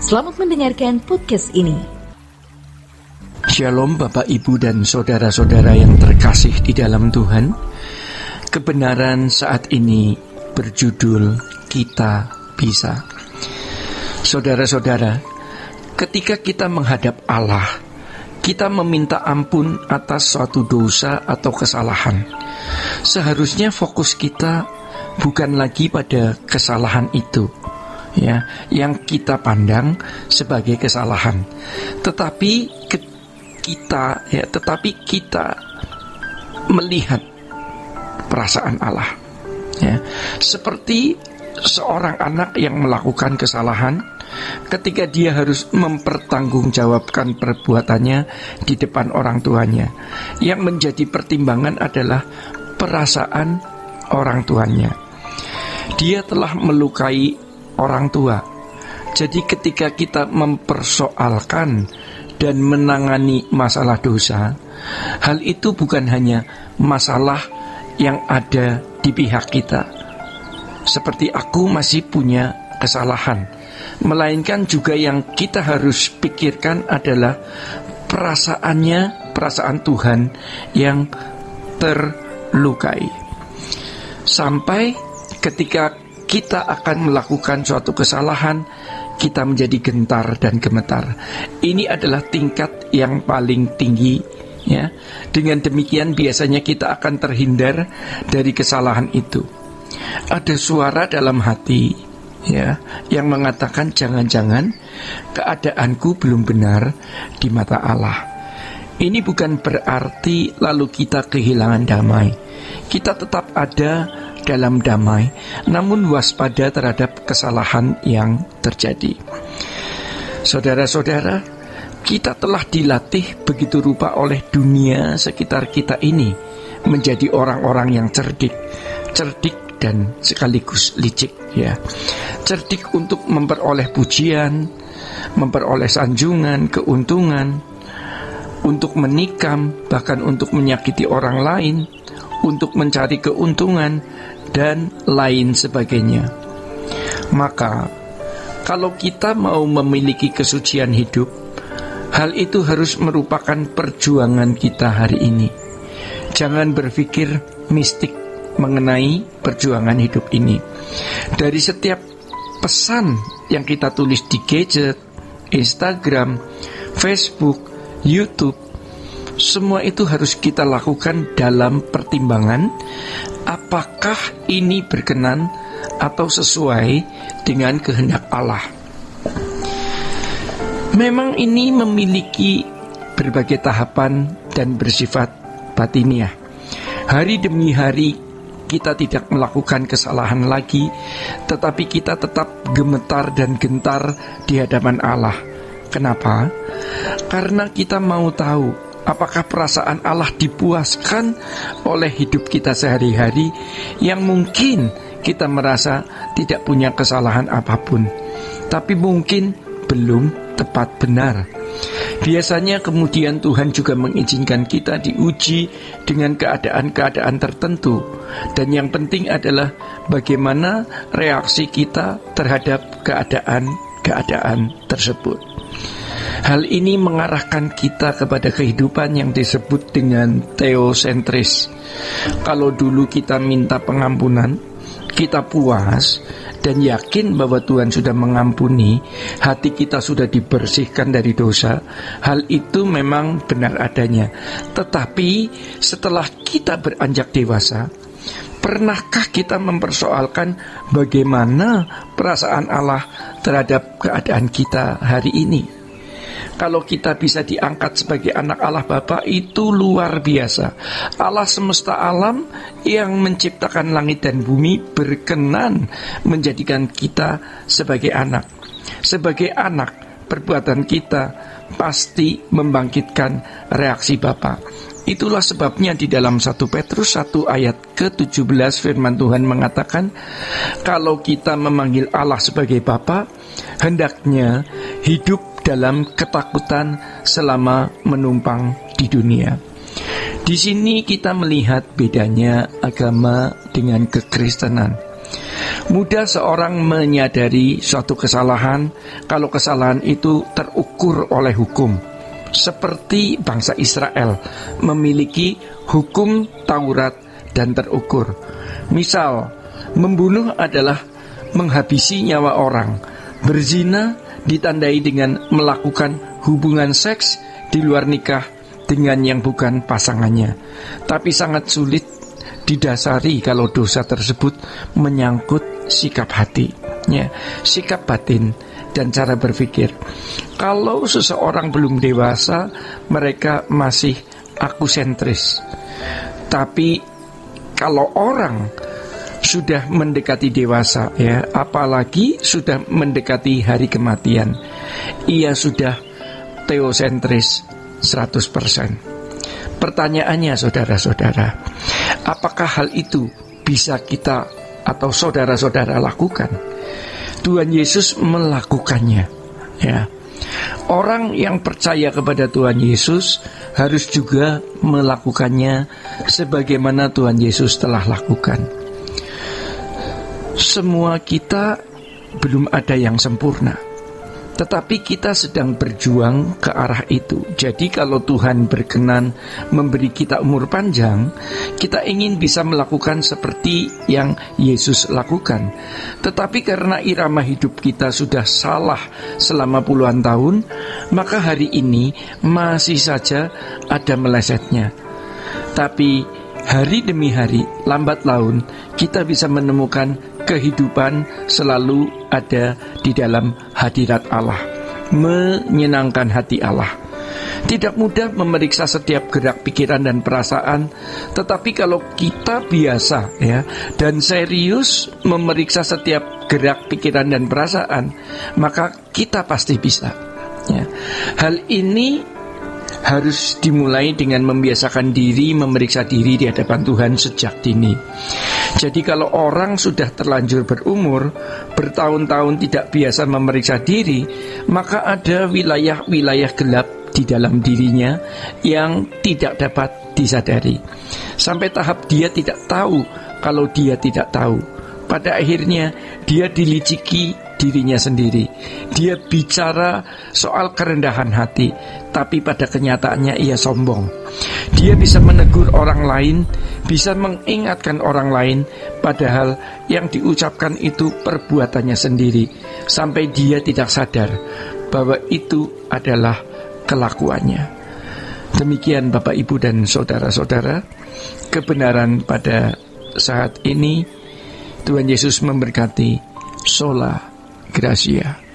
Selamat mendengarkan podcast ini. Shalom Bapak Ibu dan saudara-saudara yang terkasih di dalam Tuhan. Kebenaran saat ini berjudul Kita Bisa. Saudara-saudara, ketika kita menghadap Allah, kita meminta ampun atas suatu dosa atau kesalahan. Seharusnya fokus kita bukan lagi pada kesalahan itu, ya, yang kita pandang sebagai kesalahan, tetapi kita melihat perasaan Allah, ya. Seperti seorang anak yang melakukan kesalahan, ketika dia harus mempertanggungjawabkan perbuatannya di depan orang tuanya, yang menjadi pertimbangan adalah perasaan orang tuanya. Dia telah melukai orang tua. Jadi ketika kita mempersoalkan dan menangani masalah dosa, hal itu bukan hanya masalah yang ada di pihak kita, seperti aku masih punya kesalahan, melainkan juga yang kita harus pikirkan adalah perasaan Tuhan yang terlukai. Sampai ketika kita akan melakukan suatu kesalahan, kita menjadi gentar dan gemetar. Ini adalah tingkat yang paling tinggi, ya. Dengan demikian biasanya kita akan terhindar dari kesalahan itu. Ada suara dalam hati, ya, yang mengatakan jangan-jangan keadaanku belum benar di mata Allah. Ini bukan berarti lalu kita kehilangan damai. Kita tetap ada dalam damai, namun waspada terhadap kesalahan yang terjadi. Saudara-saudara, kita telah dilatih begitu rupa oleh dunia sekitar kita ini menjadi orang-orang yang cerdik dan sekaligus licik, ya. Cerdik untuk memperoleh pujian, memperoleh sanjungan, keuntungan, untuk menikam, bahkan untuk menyakiti orang lain, untuk mencari keuntungan, dan lain sebagainya. Maka, kalau kita mau memiliki kesucian hidup, hal itu harus merupakan perjuangan kita hari ini. Jangan berpikir mistik mengenai perjuangan hidup ini. Dari setiap pesan yang kita tulis di gadget, Instagram, Facebook, YouTube, semua itu harus kita lakukan dalam pertimbangan apakah ini berkenan atau sesuai dengan kehendak Allah. Memang ini memiliki berbagai tahapan dan bersifat batiniah. Hari demi hari kita tidak melakukan kesalahan lagi, tetapi kita tetap gemetar dan gentar di hadapan Allah. Kenapa? Karena kita mau tahu apakah perasaan Allah dipuaskan oleh hidup kita sehari-hari yang mungkin kita merasa tidak punya kesalahan apapun, tapi mungkin belum tepat benar. Biasanya kemudian Tuhan juga mengizinkan kita diuji dengan keadaan-keadaan tertentu, dan yang penting adalah bagaimana reaksi kita terhadap keadaan-keadaan tersebut. Hal ini mengarahkan kita kepada kehidupan yang disebut dengan teosentris. Kalau dulu kita minta pengampunan, kita puas dan yakin bahwa Tuhan sudah mengampuni, hati kita sudah dibersihkan dari dosa, hal itu memang benar adanya. Tetapi setelah kita beranjak dewasa, pernahkah kita mempersoalkan bagaimana perasaan Allah terhadap keadaan kita hari ini? Kalau kita bisa diangkat sebagai anak Allah Bapa, itu luar biasa. Allah semesta alam yang menciptakan langit dan bumi berkenan menjadikan kita sebagai anak. Sebagai anak, perbuatan kita pasti membangkitkan reaksi Bapa. Itulah sebabnya di dalam 1 Petrus 1 ayat ke-17 firman Tuhan mengatakan, kalau kita memanggil Allah sebagai Bapa, hendaknya hidup dalam ketakutan selama menumpang di dunia. Di sini kita melihat bedanya agama dengan kekristenan. Mudah seorang menyadari suatu kesalahan kalau kesalahan itu terukur oleh hukum. Seperti bangsa Israel memiliki hukum Taurat dan terukur. Misal, membunuh adalah menghabisi nyawa orang. Berzina ditandai dengan melakukan hubungan seks di luar nikah dengan yang bukan pasangannya. Tapi sangat sulit didasari kalau dosa tersebut menyangkut sikap hati, ya, sikap batin dan cara berpikir. Kalau seseorang belum dewasa, mereka masih akusentris. Tapi kalau orang sudah mendekati dewasa, ya, apalagi sudah mendekati hari kematian, ia sudah teosentris 100%. Pertanyaannya, saudara-saudara, apakah hal itu bisa kita atau saudara-saudara lakukan? Tuhan Yesus melakukannya, ya. Orang yang percaya kepada Tuhan Yesus harus juga melakukannya sebagaimana Tuhan Yesus telah lakukan. Semua kita belum ada yang sempurna, tetapi kita sedang berjuang ke arah itu. Jadi kalau Tuhan berkenan memberi kita umur panjang, kita ingin bisa melakukan seperti yang Yesus lakukan. Tetapi karena irama hidup kita sudah salah selama puluhan tahun, maka hari ini masih saja ada melesetnya. Tapi hari demi hari, lambat laun, kita bisa menemukan kehidupan selalu ada di dalam hadirat Allah, menyenangkan hati Allah. Tidak mudah memeriksa setiap gerak pikiran dan perasaan, tetapi kalau kita biasa, ya, dan serius memeriksa setiap gerak pikiran dan perasaan, maka kita pasti bisa, ya. Hal ini harus dimulai dengan membiasakan diri memeriksa diri di hadapan Tuhan sejak dini. Jadi kalau orang sudah terlanjur berumur, bertahun-tahun tidak biasa memeriksa diri, maka ada wilayah-wilayah gelap di dalam dirinya yang tidak dapat disadari. Sampai tahap dia tidak tahu kalau dia tidak tahu. Pada akhirnya dia diliciki dirinya sendiri. Dia bicara soal kerendahan hati, tapi pada kenyataannya ia sombong. Dia bisa menegur orang lain, bisa mengingatkan orang lain, padahal yang diucapkan itu perbuatannya sendiri, sampai dia tidak sadar bahwa itu adalah kelakuannya. Demikian Bapak, Ibu, dan saudara-saudara, kebenaran pada saat ini. Tuhan Yesus memberkati. Sola Gracia.